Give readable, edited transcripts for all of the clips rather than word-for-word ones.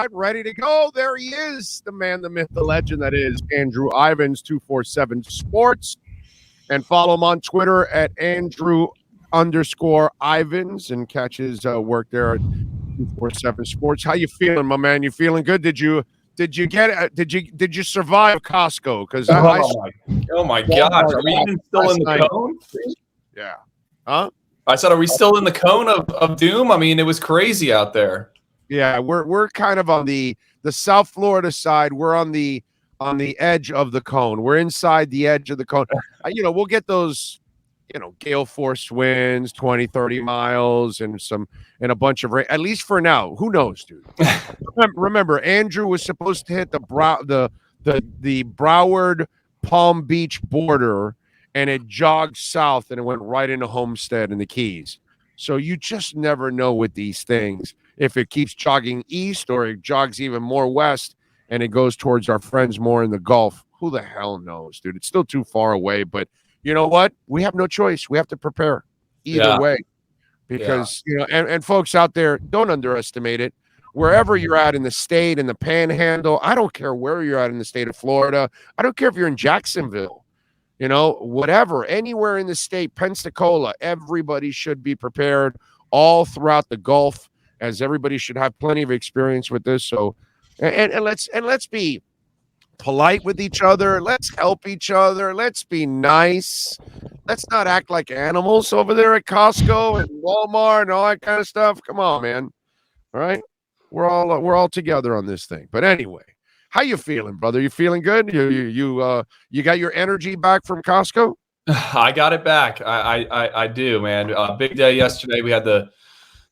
right, ready to go. There he is, the man, the myth, the legend that is Andrew Ivins, 247 Sports. And follow him on Twitter at Andrew_Ivins and catch his work there at 247 Sports. How you feeling, my man? You feeling good? Did you survive Costco? Because oh my gosh, are we even still in the cone? Yeah. Huh? I said, are we still in the cone of doom? I mean, it was crazy out there. Yeah, we're kind of on the South Florida side. We're on the edge of the cone. We're inside the edge of the cone. We'll get those, gale force winds, 20, 30 miles and a bunch of rain, at least for now. Who knows, dude? Remember, Andrew was supposed to hit the Broward Palm Beach border, and it jogged south and it went right into Homestead and the Keys. So you just never know with these things. If it keeps jogging east or it jogs even more west and it goes towards our friends more in the Gulf, who the hell knows, dude? It's still too far away, but you know what? We have no choice. We have to prepare either way because, and folks out there, don't underestimate it. Wherever you're at in the state, in the panhandle, I don't care where you're at in the state of Florida. I don't care if you're in Jacksonville, whatever, anywhere in the state, Pensacola, everybody should be prepared all throughout the Gulf, as everybody should have plenty of experience with this. So, and let's be polite with each other. Let's help each other. Let's be nice. Let's not act like animals over there at Costco and Walmart and all that kind of stuff. Come on, man. All right, we're all together on this thing. But anyway, how you feeling, brother? You feeling good? You got your energy back from Costco? I got it back. I do, man. Big day yesterday. We had the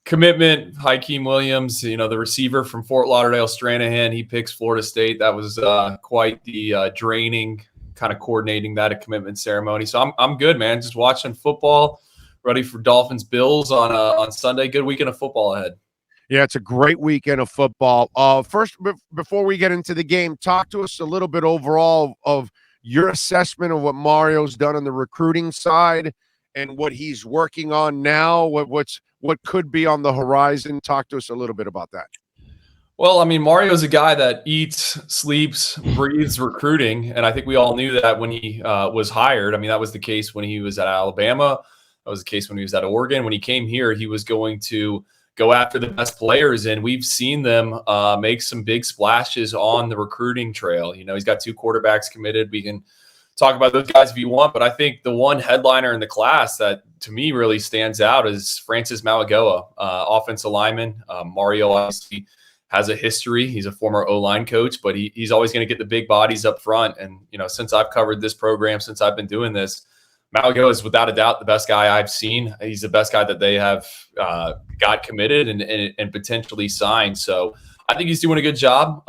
commitment, Hakeem Williams, the receiver from Fort Lauderdale, Stranahan. He picks Florida State. That was quite the draining kind of coordinating that commitment ceremony. So I'm good, man. Just watching football, ready for Dolphins Bills on Sunday. Good weekend of football ahead. Yeah, it's a great weekend of football. First, before we get into the game, talk to us a little bit overall of your assessment of what Mario's done on the recruiting side and what he's working on now. What could be on the horizon? Talk to us a little bit about that. Well, I mean, Mario's a guy that eats, sleeps, breathes recruiting, and I think we all knew that when he was hired. I mean, that was the case when he was at Alabama. That was the case when he was at Oregon. When he came here, he was going to go after the best players, and we've seen them make some big splashes on the recruiting trail. He's got 2 quarterbacks committed. We can talk about those guys if you want, but I think the one headliner in the class that to me really stands out is Francis Mauigoa, offensive lineman. Mario obviously has a history. He's a former O-line coach, but he's always going to get the big bodies up front. And, since I've covered this program, since I've been doing this, Mauigoa is without a doubt the best guy I've seen. He's the best guy that they have got committed and potentially signed. So I think he's doing a good job.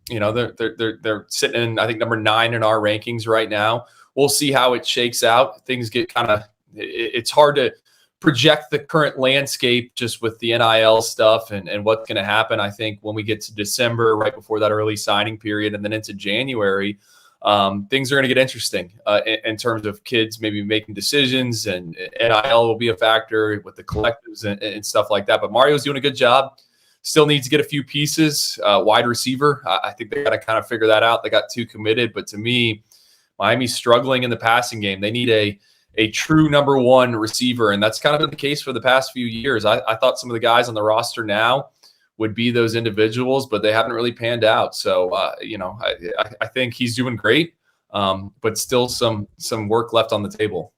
They're sitting in, I think, number 9 in our rankings right now. We'll see how it shakes out. Things get it's hard to project the current landscape just with the NIL stuff and what's going to happen. I think when we get to December, right before that early signing period, and then into January, things are going to get interesting in terms of kids maybe making decisions, and NIL will be a factor with the collectives and stuff like that. But Mario's doing a good job. Still needs to get a few pieces. Wide receiver, I think they got to kind of figure that out. They got 2 committed, but to me, Miami's struggling in the passing game. They need a true number 1 receiver, and that's kind of been the case for the past few years. I thought some of the guys on the roster now would be those individuals, but they haven't really panned out. So, I think he's doing great, but still some work left on the table.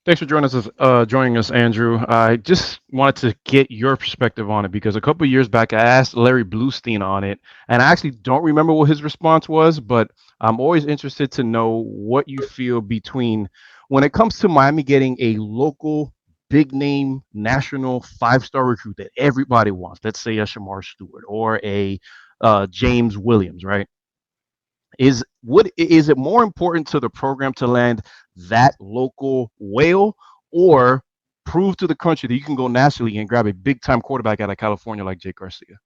Thanks for joining us, Andrew. I just wanted to get your perspective on it because a couple of years back, I asked Larry Bluestein on it, and I actually don't remember what his response was, but I'm always interested to know what you feel between when it comes to Miami getting a local, big-name, national 5-star recruit that everybody wants. Let's say a Shamar Stewart or a James Williams, right? Is it more important to the program to land that local whale or prove to the country that you can go nationally and grab a big-time quarterback out of California like Jake Garcia?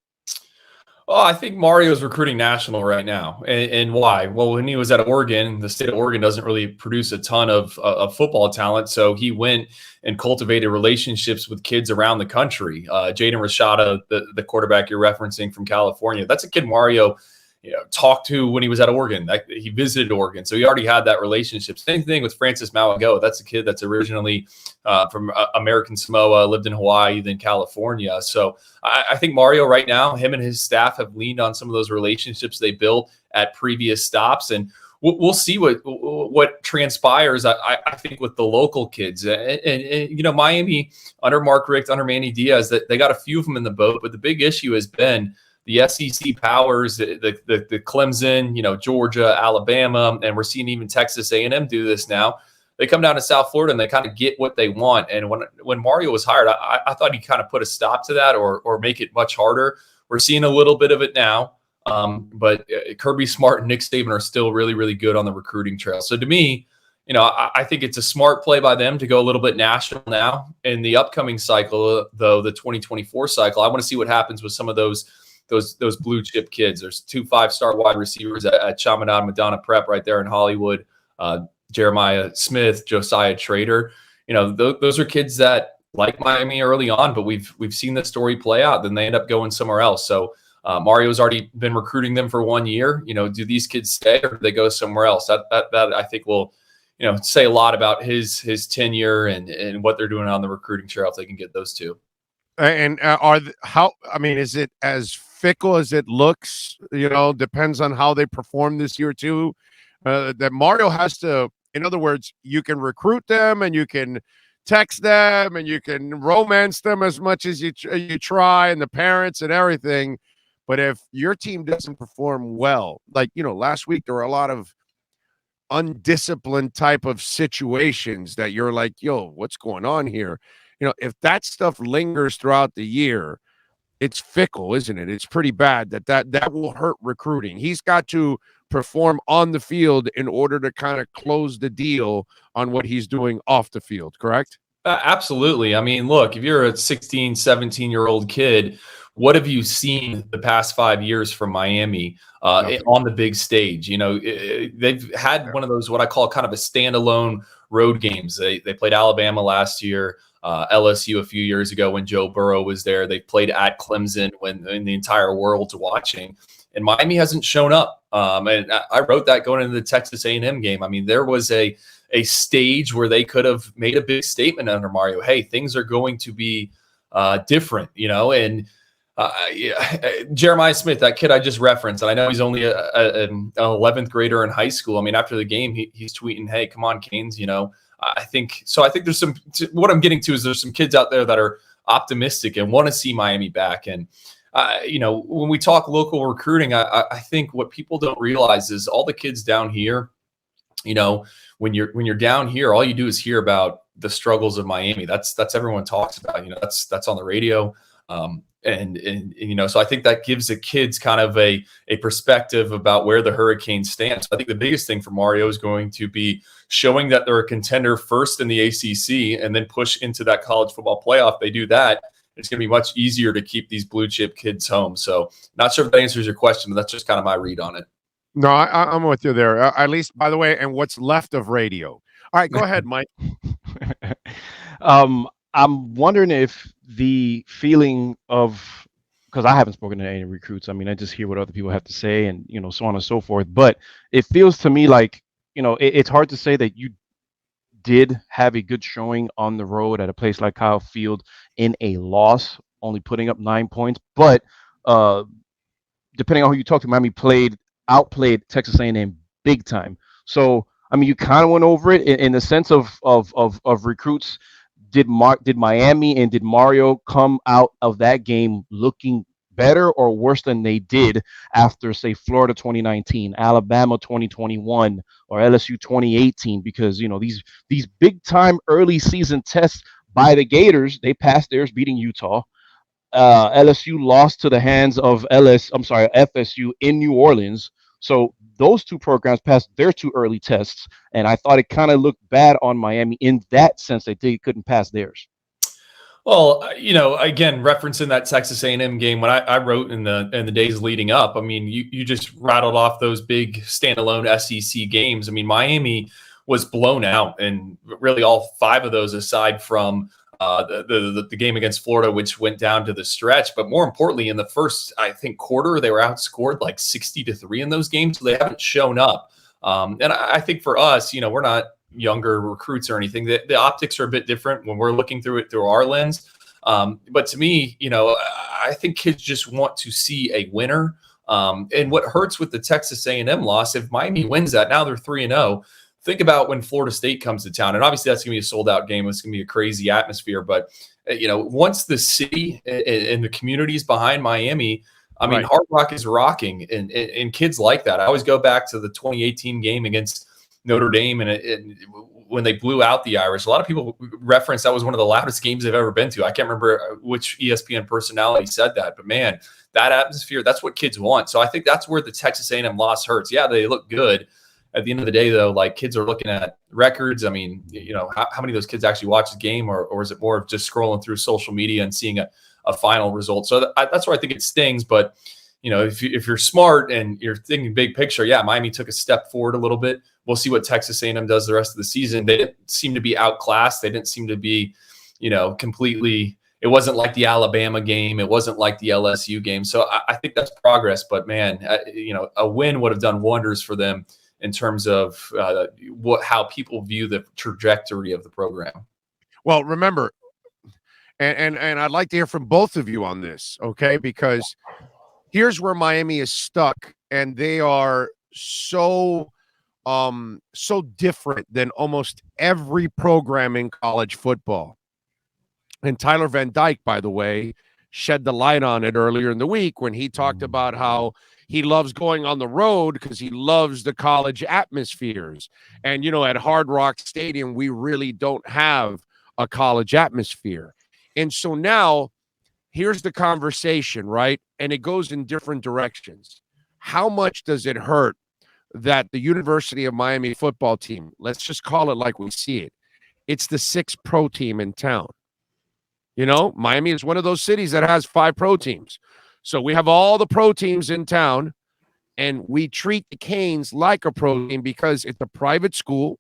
Oh, I think Mario's recruiting national right now. And why? Well, when he was at Oregon, the state of Oregon doesn't really produce a ton of football talent. So he went and cultivated relationships with kids around the country. Jaden Rashada, the quarterback you're referencing from California, that's a kid Mario talked to when he was at Oregon. He visited Oregon. So he already had that relationship. Same thing with Francis Malago. That's a kid that's originally from American Samoa, lived in Hawaii, then California. So I think Mario right now, him and his staff have leaned on some of those relationships they built at previous stops. And we'll see what transpires, I think, with the local kids. And Miami, under Mark Richt, under Manny Diaz, that they got a few of them in the boat. But the big issue has been the SEC powers, the Clemson, Georgia, Alabama, and we're seeing even Texas A&M do this now. They come down to South Florida and they kind of get what they want. And when Mario was hired, I thought he kind of put a stop to that or make it much harder. We're seeing a little bit of it now. But Kirby Smart and Nick Saban are still really, really good on the recruiting trail. So to me, I think it's a smart play by them to go a little bit national now. In the upcoming cycle, though, the 2024 cycle, I want to see what happens with some of those blue chip kids. There's 2 5-star wide receivers at Chaminade Madonna Prep right there in Hollywood. Jeremiah Smith, Josiah Trader. Those are kids that like Miami early on, but we've seen the story play out. Then they end up going somewhere else. So Mario's already been recruiting them for 1 year. Do these kids stay or do they go somewhere else? That I think will say a lot about his tenure and what they're doing on the recruiting trail if they can get those two. And is it as fickle as it looks? Depends on how they perform this year too. That Mario has to, in other words, you can recruit them and you can text them and you can romance them as much as you try, and the parents and everything. But if your team doesn't perform well, like, last week there were a lot of undisciplined type of situations that you're like, yo, what's going on here? If that stuff lingers throughout the year, it's fickle, isn't it? It's pretty bad that will hurt recruiting. He's got to perform on the field in order to kind of close the deal on what he's doing off the field, correct? Absolutely. I mean, look, if you're a 16, 17-year-old kid, what have you seen the past 5 years from Miami on the big stage? They've had one of those, what I call kind of a standalone road games. They played Alabama last year, LSU a few years ago when Joe Burrow was there. They played at Clemson when the entire world's watching. And Miami hasn't shown up. And I wrote that going into the Texas A&M game. I mean, there was a stage where they could have made a big statement under Mario. Hey, things are going to be different, and Jeremiah Smith, that kid I just referenced, and I know he's only an 11th grader in high school. I mean, after the game, he's tweeting, "Hey, come on, Canes." I think there's some. What I'm getting to is there's some kids out there that are optimistic and want to see Miami back. And when we talk local recruiting, I think what people don't realize is all the kids down here. When you're down here, all you do is hear about the struggles of Miami. That's everyone talks about. That's on the radio. So I think that gives the kids kind of a perspective about where the Hurricanes stand. So I think the biggest thing for Mario is going to be showing that they're a contender first in the ACC and then push into that college football playoff. They do that, it's going to be much easier to keep these blue chip kids home. So not sure if that answers your question, but that's just kind of my read on it. No, I'm with you there. At least, by the way, and what's left of radio. All right, go ahead, Mike. I'm wondering if the feeling of, because I haven't spoken to any recruits. I mean, I just hear what other people have to say and, so on and so forth. But it feels to me like, it's hard to say that you did have a good showing on the road at a place like Kyle Field in a loss, only putting up 9 points. But depending on who you talk to, Miami outplayed Texas A&M big time. So, I mean, you kind of went over it in the sense of recruits. Did Miami and did Mario come out of that game looking better or worse than they did after, say, Florida 2019, Alabama 2021, or LSU 2018? Because, these big time early season tests by the Gators, they passed theirs beating Utah. LSU lost to the hands of FSU in New Orleans. So those two programs passed their two early tests, and I thought it kind of looked bad on Miami in that sense that they couldn't pass theirs. Well, again, referencing that Texas A&M game, when I wrote in the days leading up, I mean, you just rattled off those big standalone SEC games. I mean, Miami was blown out, and really all 5 of those, aside from the game against Florida, which went down to the stretch. But more importantly, in the first, I think, quarter, they were outscored like 60-3 in those games, so they haven't shown up. And I think for us, we're not younger recruits or anything. The optics are a bit different when we're looking through it through our lens. But to me, I think kids just want to see a winner. And what hurts with the Texas A&M loss, if Miami wins that, now they're 3-0. Think about when Florida State comes to town, and obviously that's going to be a sold-out game. It's going to be a crazy atmosphere. But once the city and the communities behind Miami, I mean, Hard Rock is rocking, and kids like that. I always go back to the 2018 game against Notre Dame, and when they blew out the Irish, a lot of people reference that was one of the loudest games they've ever been to. I can't remember which ESPN personality said that, but man, that atmosphere, that's what kids want. So I think that's where the Texas A&M loss hurts. Yeah, they look good. At the end of the day, though, like, kids are looking at records. I mean, how many of those kids actually watch the game, or is it more of just scrolling through social media and seeing a final result? So that's where I think it stings. But, if you're smart and you're thinking big picture, yeah, Miami took a step forward a little bit. We'll see what Texas A&M does the rest of the season. They didn't seem to be outclassed. They didn't seem to be, completely. It wasn't like the Alabama game. It wasn't like the LSU game. So I think that's progress. But man, a win would have done wonders for them in terms of how people view the trajectory of the program. Well, remember, and I'd like to hear from both of you on this, okay? Because here's where Miami is stuck, and they are so different than almost every program in college football. And Tyler Van Dyke, by the way, shed the light on it earlier in the week when he talked about how he loves going on the road because he loves the college atmospheres. And, at Hard Rock Stadium, we really don't have a college atmosphere. And so now here's the conversation, right? And it goes in different directions. How much does it hurt that the University of Miami football team, let's just call it like we see it, it's the 6th pro team in town? Miami is one of those cities that has 5 pro teams. So we have all the pro teams in town, and we treat the Canes like a pro team because it's a private school.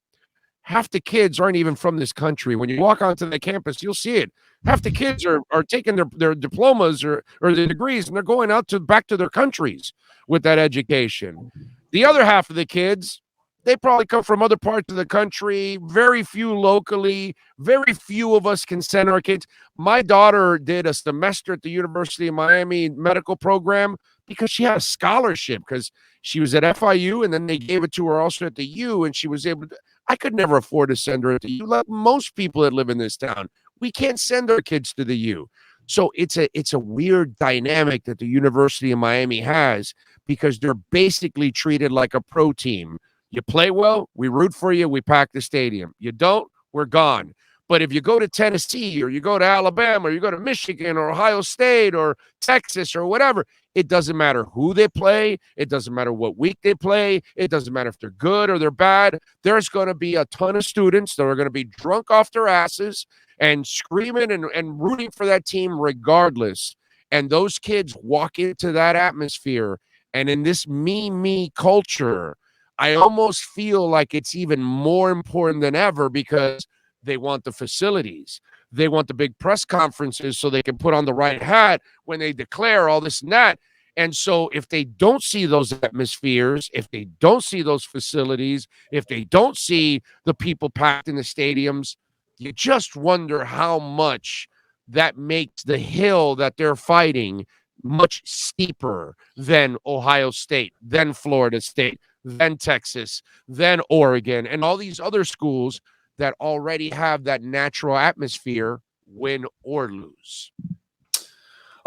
Half the kids aren't even from this country. When you walk onto the campus, you'll see it. Half the kids are taking their diplomas or their degrees, and they're going out back to their countries with that education. The other half of the kids, they probably come from other parts of the country, very few locally. Very few of us can send our kids. My daughter did a semester at the University of Miami medical program because she had a scholarship because she was at FIU, and then they gave it to her also at the U, and she was able to. I could never afford to send her at the U. Like most people that live in this town, we can't send our kids to the U. So it's a weird dynamic that the University of Miami has because they're basically treated like a pro team. You play well, we root for you, we pack the stadium. You don't, we're gone. But if you go to Tennessee or you go to Alabama or you go to Michigan or Ohio State or Texas or whatever, it doesn't matter who they play. It doesn't matter what week they play. It doesn't matter if they're good or they're bad. There's going to be a ton of students that are going to be drunk off their asses and screaming and rooting for that team regardless. And those kids walk into that atmosphere. And in this me culture, I almost feel like it's even more important than ever because they want the facilities. They want the big press conferences so they can put on the right hat when they declare all this and that. And so if they don't see those atmospheres, if they don't see those facilities, if they don't see the people packed in the stadiums, you just wonder how much that makes the hill that they're fighting much steeper than Ohio State, than Florida State, than Texas, than Oregon, and all these other schools that already have that natural atmosphere, win or lose.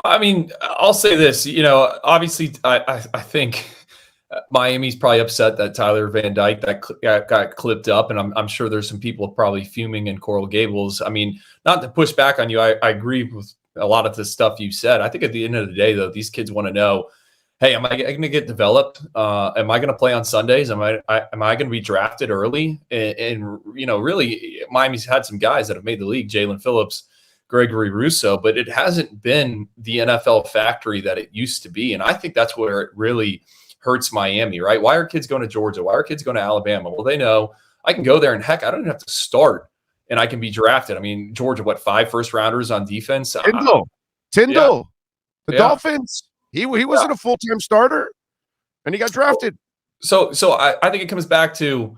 I mean, I'll say this, obviously I think Miami's probably upset that Tyler Van Dyke got clipped up, and I'm sure there's some people probably fuming in Coral Gables. I mean, not to push back on you, I agree with a lot of the stuff you said. I think at the end of the day, though, these kids want to know, hey, am I going to get developed? Am I going to play on Sundays? Am I going to be drafted early? And really, Miami's had some guys that have made the league. Jalen Phillips, Gregory Rousseau, but it hasn't been the NFL factory that it used to be. And I think that's where it really hurts Miami, right? Why are kids going to Georgia? Why are kids going to Alabama? Well, they know I can go there and heck, I don't even have to start and I can be drafted. I mean, Georgia, what, 5 first-rounders on defense? Tyndall, the Yeah. Dolphins. He wasn't a full-time starter, and he got drafted. So I think it comes back to,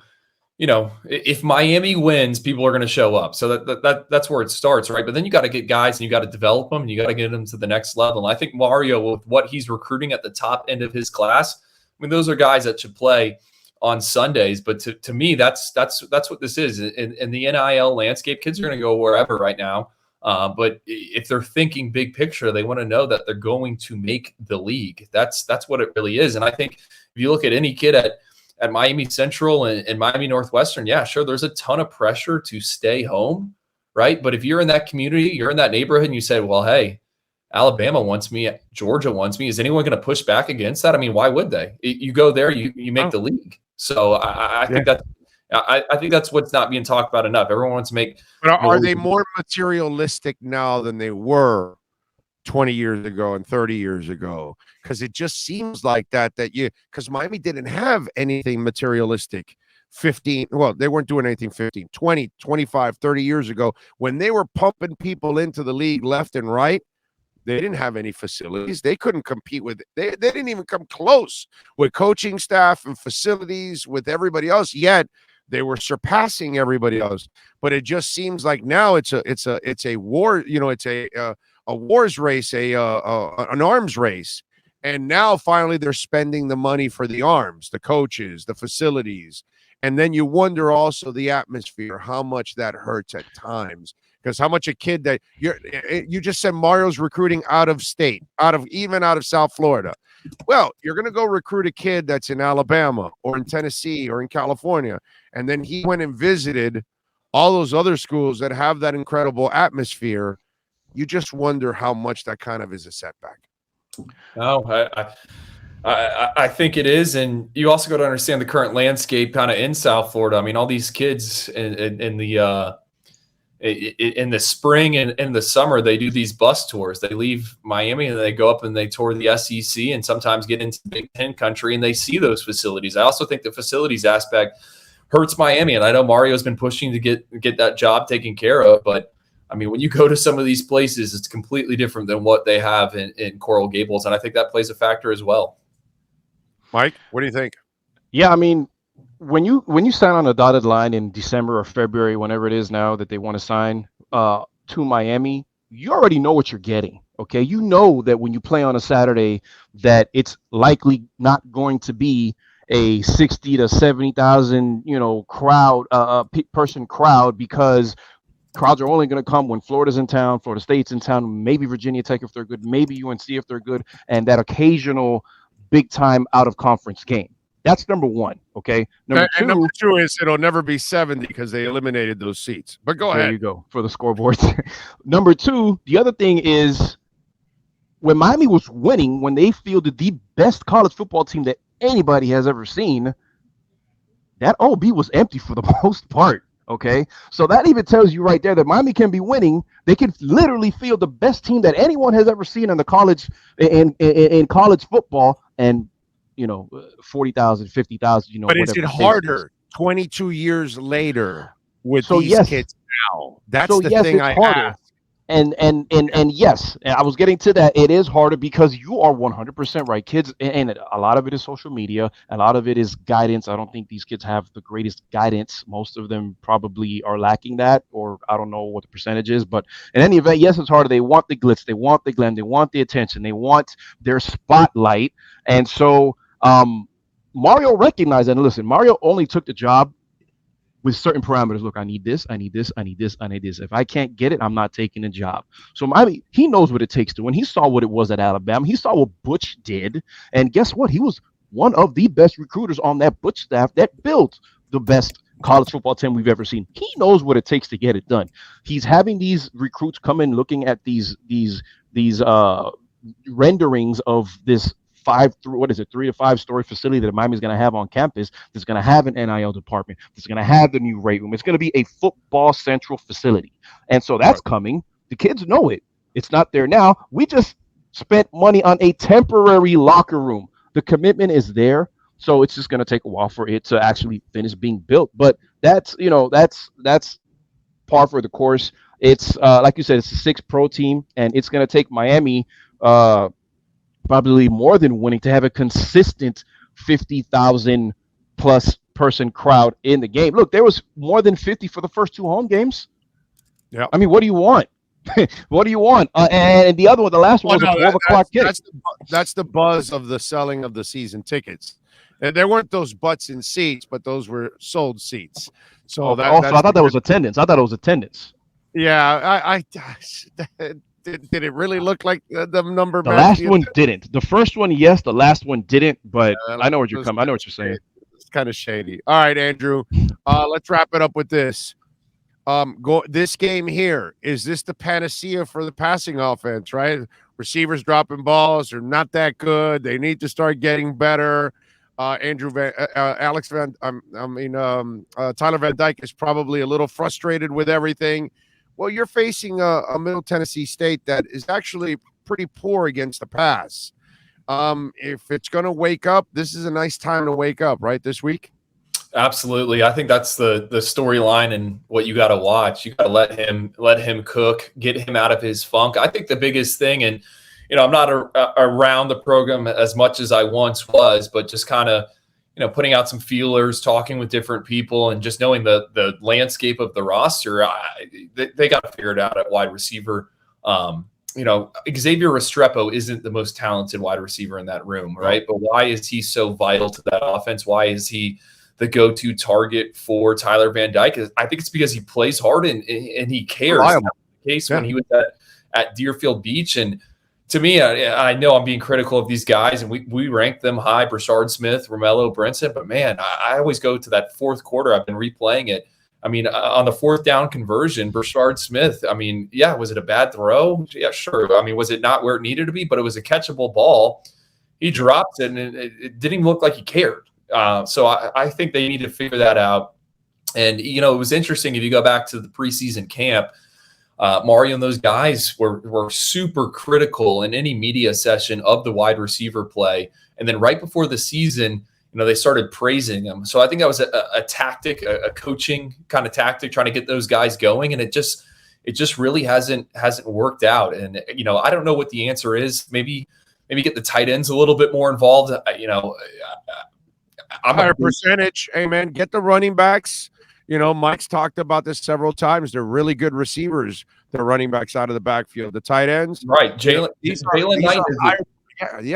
if Miami wins, people are going to show up. So that's where it starts, right? But then you got to get guys and you got to develop them and you got to get them to the next level. And I think Mario, with what he's recruiting at the top end of his class, I mean, those are guys that should play on Sundays. But to me, that's what this is. In the NIL landscape, kids are going to go wherever right now. But if they're thinking big picture, they want to know that they're going to make the league. That's what it really is. And I think if you look at any kid at Miami Central and Miami Northwestern, yeah, sure, there's a ton of pressure to stay home, right? But if you're in that community, you're in that neighborhood, and you say, well, hey, Alabama wants me, Georgia wants me, is anyone going to push back against that? I mean, why would they? You go there, you make the league. So I think that. I think that's what's not being talked about enough. Everyone wants to make. But are they more materialistic now than they were 20 years ago and 30 years ago? Because it just seems like because Miami didn't have anything materialistic 15. Well, they weren't doing anything 15, 20, 25, 30 years ago when they were pumping people into the league left and right. They didn't have any facilities. They couldn't compete with it. They didn't even come close with coaching staff and facilities with everybody else yet. They were surpassing everybody else, but it just seems like now it's a war. It's a wars race, an arms race, and now finally they're spending the money for the arms, the coaches, the facilities, and then you wonder also the atmosphere, how much that hurts at times, because how much a kid that you just said Mario's recruiting out of state, out of South Florida. Well, you're going to go recruit a kid that's in Alabama or in Tennessee or in California. And then he went and visited all those other schools that have that incredible atmosphere. You just wonder how much that kind of is a setback. No, I think it is. And you also got to understand the current landscape kind of in South Florida. I mean, all these kids in the spring and in the summer, they do these bus tours. They leave Miami and they go up and they tour the SEC and sometimes get into Big Ten country and they see those facilities. I also think the facilities aspect hurts Miami. And I know Mario's been pushing to get that job taken care of. But I mean, when you go to some of these places, it's completely different than what they have in Coral Gables. And I think that plays a factor as well. Mike, what do you think? Yeah, I mean, when you sign on a dotted line in December or February, whenever it is now that they want to sign to Miami, you already know what you're getting. Okay, you know that when you play on a Saturday, that it's likely not going to be a 60 to 70,000 crowd, person crowd, because crowds are only going to come when Florida's in town, Florida State's in town, maybe Virginia Tech if they're good, maybe UNC if they're good, and that occasional big time out of conference game. That's number one. Okay. Number two is it'll never be 70 because they eliminated those seats. But go ahead. There you go for the scoreboards. Number two, the other thing is when Miami was winning, when they fielded the best college football team that anybody has ever seen, that OB was empty for the most part. Okay. So that even tells you right there that Miami can be winning. They can literally field the best team that anyone has ever seen in the college in college football, and 40,000, 50,000, But is it harder 22 years later with these kids now? That's the thing I ask. And yes, I was getting to that. It is harder because you are 100% right. Kids, and a lot of it is social media. A lot of it is guidance. I don't think these kids have the greatest guidance. Most of them probably are lacking that, or I don't know what the percentage is. But in any event, yes, it's harder. They want the glitz. They want the glam. They want the attention. They want their spotlight. And so Mario recognized that. And listen, Mario only took the job with certain parameters. Look, I need this, I need this, I need this, I need this. If I can't get it, I'm not taking the job. So Miami, he knows what it takes to win. He saw what it was at Alabama. He saw what Butch did. And guess what? He was one of the best recruiters on that Butch staff that built the best college football team we've ever seen. He knows what it takes to get it done. He's having these recruits come in looking at these renderings of this 3 to 5 story facility that Miami's going to have on campus. That's going to have an NIL department. That's going to have the new weight room. It's going to be a football central facility. And so that's coming. The kids know it. It's not there now. We just spent money on a temporary locker room. The commitment is there, so it's just going to take a while for it to actually finish being built. But that's par for the course. It's like you said, it's a 6 pro team, and it's going to take Miami probably more than winning to have a consistent 50,000 plus person crowd in the game. Look, there was more than 50 for the first 2 home games. Yeah. I mean, what do you want? What do you want? And the other one, the last one was a 12 o'clock kick. That's the buzz of the selling of the season tickets. And there weren't those butts in seats, but those were sold seats. So I thought that was attendance. I thought it was attendance. Yeah, did it really look like the number? The last one didn't. The first one, yes. The last one didn't. But I know what you're coming. I know what you're saying. It's kind of shady. All right, Andrew. Let's wrap it up with this. This game here, is this the panacea for the passing offense? Right, receivers dropping balls are not that good. They need to start getting better. Tyler Van Dyke is probably a little frustrated with everything. Well, you're facing a Middle Tennessee State that is actually pretty poor against the pass. If it's going to wake up, this is a nice time to wake up, right, this week? Absolutely. I think that's the storyline and what you got to watch. You got to let him cook, get him out of his funk. I think the biggest thing, and I'm not around the program as much as I once was, but just kind of, putting out some feelers, talking with different people, and just knowing the landscape of the roster, they got to figure it out at wide receiver. Xavier Restrepo isn't the most talented wide receiver in that room, right? But why is he so vital to that offense? Why is he the go-to target for Tyler Van Dyke? I think it's because he plays hard and he cares. That was the case when he was at Deerfield Beach. And to me, I know I'm being critical of these guys, and we rank them high, Brashard Smith, Romello, Brinson, but man, I always go to that fourth quarter. I've been replaying it. I mean, on the 4th down conversion, Brashard Smith, I mean, yeah, was it a bad throw? Yeah, sure. I mean, was it not where it needed to be? But it was a catchable ball. He dropped it, and it didn't even look like he cared. So I think they need to figure that out. And, it was interesting if you go back to the preseason camp, Mario and those guys were super critical in any media session of the wide receiver play. And then right before the season, they started praising him. So I think that was a tactic, a coaching kind of tactic, trying to get those guys going. And it just really hasn't worked out. And, I don't know what the answer is. Maybe get the tight ends a little bit more involved. I'm higher percentage. Hey, man, get the running backs. Mike's talked about this several times. They're really good receivers. They're running backs out of the backfield. The tight ends. Right. Jalen Knight.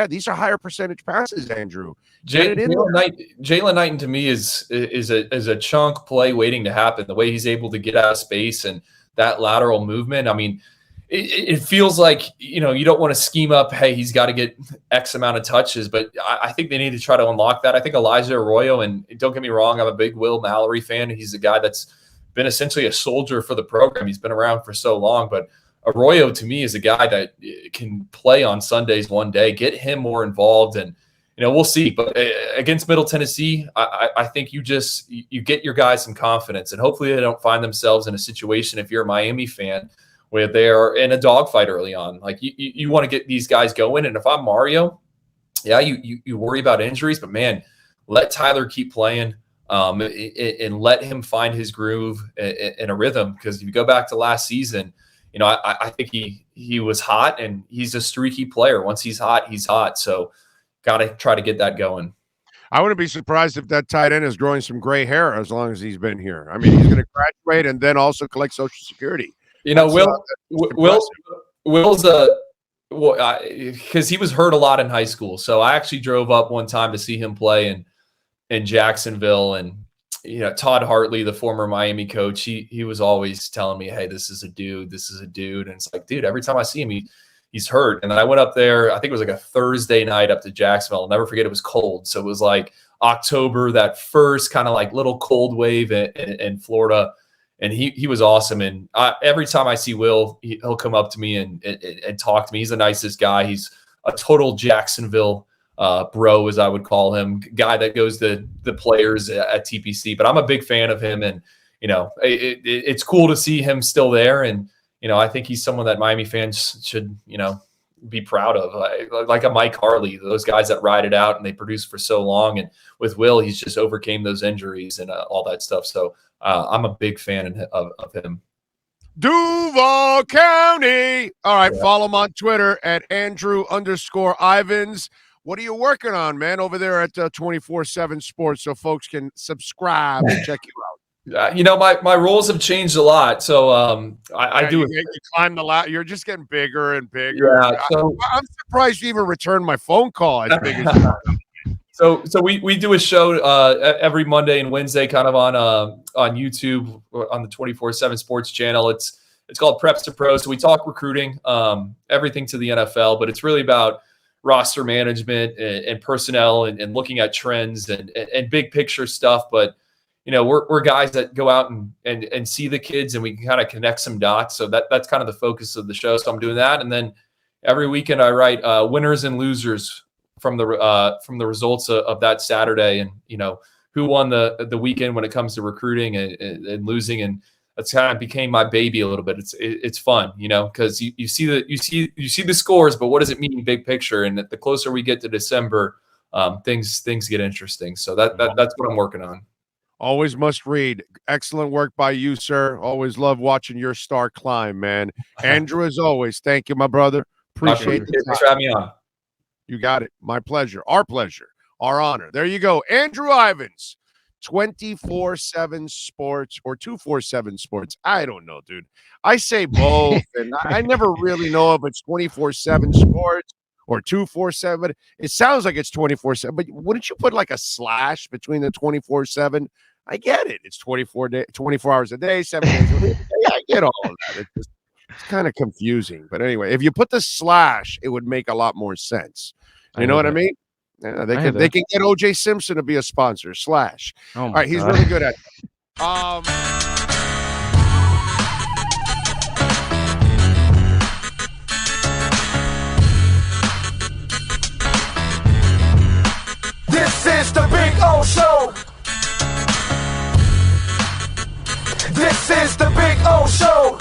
These are higher percentage passes, Andrew. Jalen Knighton to me is a chunk play waiting to happen. The way he's able to get out of space and that lateral movement. I mean, it feels like, you don't want to scheme up, hey, he's got to get X amount of touches, but I think they need to try to unlock that. I think Elijah Arroyo, and don't get me wrong, I'm a big Will Mallory fan. He's a guy that's been essentially a soldier for the program. He's been around for so long, but Arroyo to me is a guy that can play on Sundays one day. Get him more involved, and we'll see. But against Middle Tennessee, I think you get your guys some confidence, and hopefully they don't find themselves in a situation, if you're a Miami fan, where they are in a dogfight early on. Like you want to get these guys going. And if I'm Mario, yeah, you worry about injuries, but man, let Tyler keep playing and let him find his groove in a rhythm. Because if you go back to last season, I think he was hot, and he's a streaky player. Once he's hot, he's hot. So got to try to get that going. I wouldn't be surprised if that tight end is growing some gray hair as long as he's been here. I mean, he's going to graduate and then also collect Social Security. Will's because he was hurt a lot in high school. So I actually drove up one time to see him play in Jacksonville, and Todd Hartley, the former Miami coach, he was always telling me, hey, this is a dude. And it's like, dude, every time I see him, he's hurt. And then I went up there, I think it was like a Thursday night up to Jacksonville. I'll never forget, it was cold. So it was like October, that first kind of like little cold wave in Florida. And he was awesome. And every time I see Will, he'll come up to me and talk to me. He's the nicest guy. He's a total Jacksonville bro, as I would call him, guy that goes to the players at TPC. But I'm a big fan of him. And, it's cool to see him still there. And, I think he's someone that Miami fans should, be proud of, like a Mike Harley, those guys that ride it out and they produce for so long. And with Will, he's just overcame those injuries and all that stuff. So I'm a big fan of him. Duval County. All right. Yeah. Follow him on Twitter at Andrew_Ivins. What are you working on, man, over there at 24/7 Sports so folks can subscribe and check you out? My roles have changed a lot. So I do. You climb the ladder. You're just getting bigger and bigger. Yeah. So I'm surprised you even returned my phone call as big as you are. So we do a show every Monday and Wednesday, kind of on YouTube on the 24/7 Sports channel. It's called Preps to Pro. So we talk recruiting, everything to the NFL, but it's really about roster management and personnel and looking at trends and big picture stuff. But we're guys that go out and see the kids and we can kind of connect some dots. So that's kind of the focus of the show. So I'm doing that, and then every weekend I write winners and losers from the results of that Saturday, and who won the weekend when it comes to recruiting and losing, and that's kind of became my baby a little bit. It's fun, because you see the scores, but what does it mean big picture? And the closer we get to December, things get interesting. So that's what I'm working on. Always must read. Excellent work by you, sir. Always love watching your star climb, man. Andrew, as always, thank you, my brother. Appreciate it. Thanks for having me on. You got it. My pleasure. Our pleasure. Our honor. There you go. Andrew Ivins, 24/7 Sports or 247 Sports. I don't know, dude. I say both, and I never really know if it's 24/7 Sports or 247. It sounds like it's 24/7, but wouldn't you put like a slash between the 24/7? I get it. It's 24 hours a day, 7 days a week. Yeah, I get all of that. It's kind of confusing. But anyway, if you put the slash, it would make a lot more sense. You know what I mean? Yeah, they can get O.J. Simpson to be a sponsor. Slash. All right, he's really good at it. This is the Big O Show. This is the Big O Show.